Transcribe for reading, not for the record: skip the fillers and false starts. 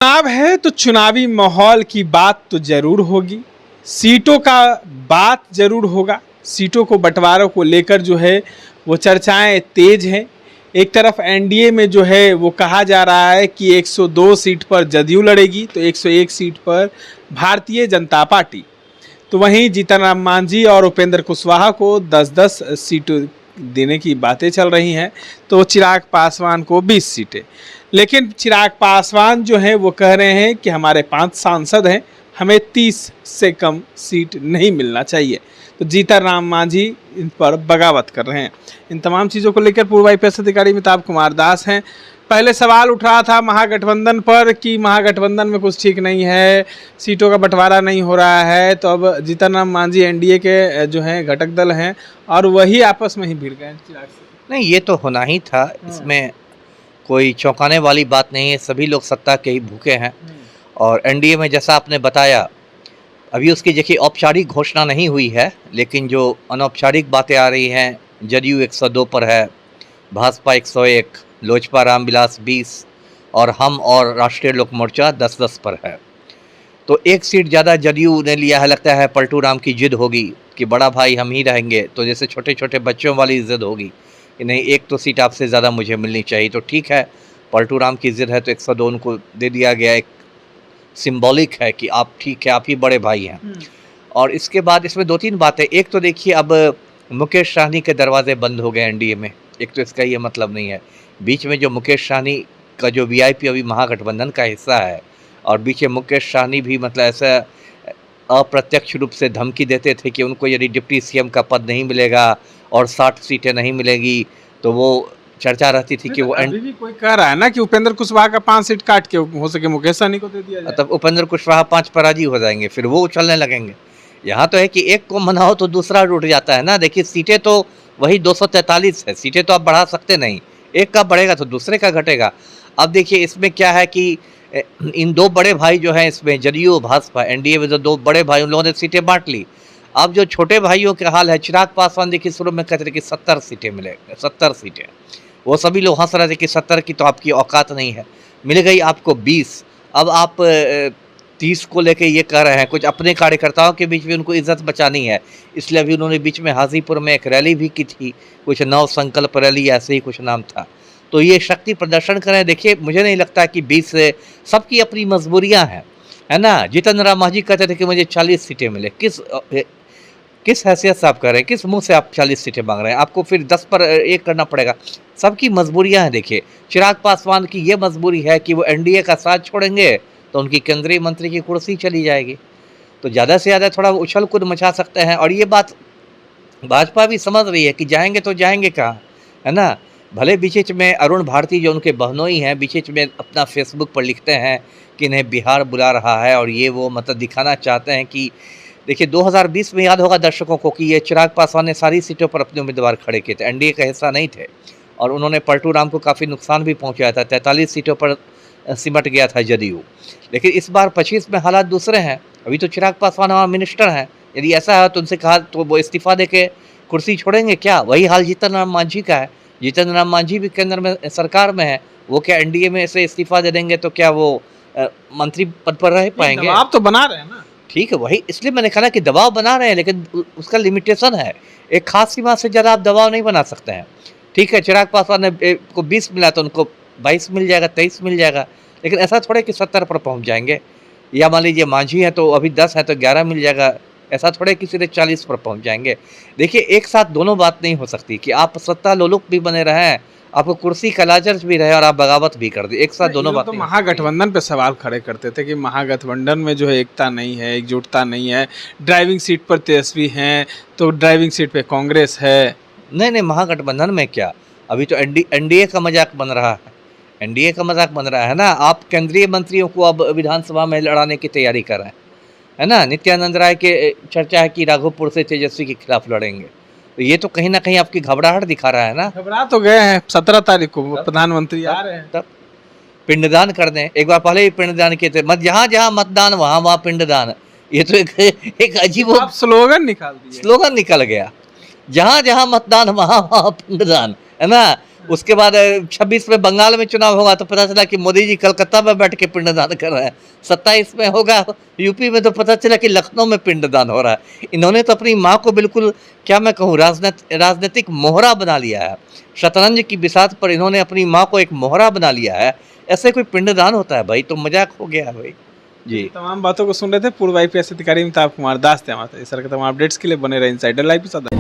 चुनाव है तो चुनावी माहौल की बात तो जरूर होगी। सीटों का बात जरूर होगा। सीटों को बंटवारों को लेकर जो है वो चर्चाएं तेज हैं। एक तरफ एनडीए में जो है वो कहा जा रहा है कि 102 सीट पर जदयू लड़ेगी तो 101 सीट पर भारतीय जनता पार्टी। तो वहीं जीतन राम मांझी और उपेंद्र कुशवाहा को 10-10 सीट देने की बातें चल रही हैं। तो चिराग पासवान को 20 सीटें। लेकिन चिराग पासवान जो हैं वो कह रहे हैं कि हमारे 5 सांसद हैं, हमें 30 से कम सीट नहीं मिलना चाहिए। तो जीतन राम मांझी इन पर बगावत कर रहे हैं। इन तमाम चीज़ों को लेकर पूर्व आईपीएस अधिकारी अमिताभ कुमार दास हैं। पहले सवाल उठ रहा था महागठबंधन पर कि महागठबंधन में कुछ ठीक नहीं है, सीटों का बंटवारा नहीं हो रहा है। तो अब जीतन राम मांझी एनडीए के जो हैं घटक दल हैं और वही आपस में ही भिड़ गए चिराग से। नहीं, ये तो होना ही था। इसमें कोई चौंकाने वाली बात नहीं है। सभी लोग सत्ता के ही भूखे हैं। और एनडीए में जैसा आपने बताया, अभी उसकी देखिए औपचारिक घोषणा नहीं हुई है, लेकिन जो अनौपचारिक बातें आ रही हैं, जदयू 102 पर है, भाजपा 101, लोजपा रामविलास 20 और हम और राष्ट्रीय लोक मोर्चा 10-10 पर है। तो एक सीट ज़्यादा जदयू ने लिया है। लगता है पलटू राम की जिद होगी कि बड़ा भाई हम ही रहेंगे। तो जैसे छोटे छोटे बच्चों वाली जिद होगी कि नहीं, एक तो सीट आपसे ज़्यादा मुझे मिलनी चाहिए। तो ठीक है, पलटू राम की जिद है तो 102 उनको दे दिया गया। एक सिंबॉलिक है कि आप ठीक है, आप ही बड़े भाई हैं। और इसके बाद इसमें 2-3 बातें। एक तो देखिए, अब मुकेश सहनी के दरवाजे बंद हो गए एनडीए में। एक तो इसका ये मतलब नहीं है, बीच में जो मुकेश सहनी का जो वीआईपी अभी महागठबंधन का हिस्सा है, और बीच में मुकेश सहनी भी मतलब ऐसा अप्रत्यक्ष रूप से धमकी देते थे कि उनको यदि डिप्टी सीएम का पद नहीं मिलेगा और 60 सीटें नहीं मिलेगी तो वो चर्चा रहती थी कि वो अभी भी कोई कह रहा है ना कि उपेंद्र कुशवाहा का 5 सीट काट के हो सके मुकेश सहनी को दे दिया जाए। मतलब उपेंद्र कुशवाहा 5 पर राजी हो जाएंगे, फिर वो उछलने लगेंगे। यहाँ तो है कि एक को मनाओ तो दूसरा टूट जाता है ना। देखिए, सीटें तो वही 243 है, सीटें तो आप बढ़ा सकते नहीं। एक का बढ़ेगा तो दूसरे का घटेगा। अब देखिए, इसमें क्या है कि इन 2 बड़े भाई जो हैं, इसमें जदयू भाजपा एनडीए में जो 2 बड़े भाई, उन लोगों ने सीटें बांट ली। अब जो छोटे भाइयों के हाल है, चिराग पासवान देखिए शुरू में कहते थे कि 70 सीटें मिलेंगे, 70 सीटें। वो सभी लोग हंस रहे थे कि 70 की तो आपकी औकात नहीं है। मिल गई आपको 20। अब आप 30 को लेके ये कह रहे हैं। कुछ अपने कार्यकर्ताओं के बीच में उनको इज्जत बचानी है, इसलिए अभी उन्होंने बीच में हाजीपुर में एक रैली भी की थी, कुछ नव संकल्प रैली ऐसे ही कुछ नाम था। तो ये शक्ति प्रदर्शन करें। देखिए, मुझे नहीं लगता कि 20 से, सबकी अपनी मजबूरियां हैं, है ना। जीतन राम मांझी कहते थे कि मुझे 40 सीटें मिले। किस हैसियत से आप कह रहे हैं, किस मुंह से आप 40 सीटें मांग रहे हैं? आपको फिर 10 पर 1 करना पड़ेगा। सबकी मजबूरियां हैं। देखिए, चिराग पासवान की ये मजबूरी है कि वो एनडीए का साथ छोड़ेंगे तो उनकी केंद्रीय मंत्री की कुर्सी चली जाएगी। तो ज़्यादा से ज़्यादा थोड़ा उछल कूद मचा सकते हैं। और ये बात भाजपा भी समझ रही है कि जाएंगे तो जाएंगे कहाँ, है ना। भले बीच में अरुण भारती जो उनके बहनोई हैं, बीच में अपना फेसबुक पर लिखते हैं कि इन्हें बिहार बुला रहा है और ये वो, मतलब दिखाना चाहते हैं कि देखिए 2020 में याद होगा दर्शकों को कि ये चिराग पासवान ने सारी सीटों पर अपने उम्मीदवार खड़े किए थे, एनडीए का हिस्सा नहीं थे, और उन्होंने पलटू राम को काफ़ी नुकसान भी पहुंचाया था। 43 सीटों पर सिमट गया था जदयू। लेकिन इस बार 25 में हालात दूसरे हैं। अभी तो चिराग पासवान हमारा मिनिस्टर हैं। यदि ऐसा है तो उनसे कहा तो वो इस्तीफा दे के कुर्सी छोड़ेंगे क्या? वही हाल जीतन राम मांझी का है। जीतन राम मांझी भी केंद्र में सरकार में है, वो क्या एनडीए में से इस्तीफा दे देंगे तो क्या वो मंत्री पद पर रह पाएंगे? दबाव तो बना रहे हैं ना। ठीक है, वही इसलिए मैंने कहा कि दबाव बना रहे हैं, लेकिन उसका लिमिटेशन है। एक खास सीमा से ज़्यादा आप दबाव नहीं बना सकते हैं। ठीक है, चिराग पासवान ने को 20 मिला तो उनको 22 मिल जाएगा, 23 मिल जाएगा। लेकिन ऐसा थोड़े कि 70 पर पहुंच जाएंगे। या मान लीजिए मांझी है तो अभी 10 है तो 11 मिल जाएगा। ऐसा थोड़े कि सीधे 40 पर पहुंच जाएंगे। देखिए, एक साथ दोनों बात नहीं हो सकती कि आप सत्ता लोलुप भी बने रहें, आपको कुर्सी का लालच भी रहे और आप बगावत भी कर दी। एक साथ दोनों बात। तो महागठबंधन पे सवाल खड़े करते थे कि महागठबंधन में जो है एकता नहीं है, एकजुटता नहीं है। ड्राइविंग सीट पर तेजस्वी हैं तो ड्राइविंग सीट पे कांग्रेस है। नहीं, महागठबंधन में क्या, अभी तो एनडीए का मजाक बन रहा है। एनडीए का मजाक बन रहा है ना। आप केंद्रीय मंत्रियों को अब विधानसभा में लड़ाने की तैयारी कर रहे हैं, है ना। नित्यानंद राय के चर्चा है कि राघोपुर से तेजस्वी के खिलाफ लड़ेंगे। तो ये तो कहीं ना कहीं आपकी घबराहट दिखा रहा है ना। घबरा तो गए हैं। 17 तारीख को प्रधानमंत्री आ रहे हैं। तब पिंडदान कर दें। एक बार पहले ही पिंडदान किए थे, जहाँ जहाँ मतदान वहाँ वहाँ पिंडदान। ये तो एक अजीब स्लोगन निकाल दिया, स्लोगन निकल गया। जहाँ जहाँ मतदान वहाँ वहाँ पिंडदान, है ना। उसके बाद 26 में बंगाल में चुनाव होगा तो पता चला कि मोदी जी कलकत्ता में बैठ के पिंडदान कर रहे हैं। 27 में होगा यूपी में तो पता चला कि लखनऊ में पिंडदान हो रहा है। इन्होंने तो अपनी माँ को बिल्कुल, क्या मैं कहूँ, राजनीतिक मोहरा बना लिया है। शतरंज की बिसात पर इन्होंने अपनी माँ को एक मोहरा बना लिया है। ऐसे कोई पिंडदान होता है भाई? तो मजाक हो गया है भाई जी। तमाम बातों को सुन रहे थे पूर्व IPS अधिकारी अमिताभ कुमार दास थे हमारे सर के तमाम अपडेट्स के लिए बने रहे इनसाइडर लाइव के साथ।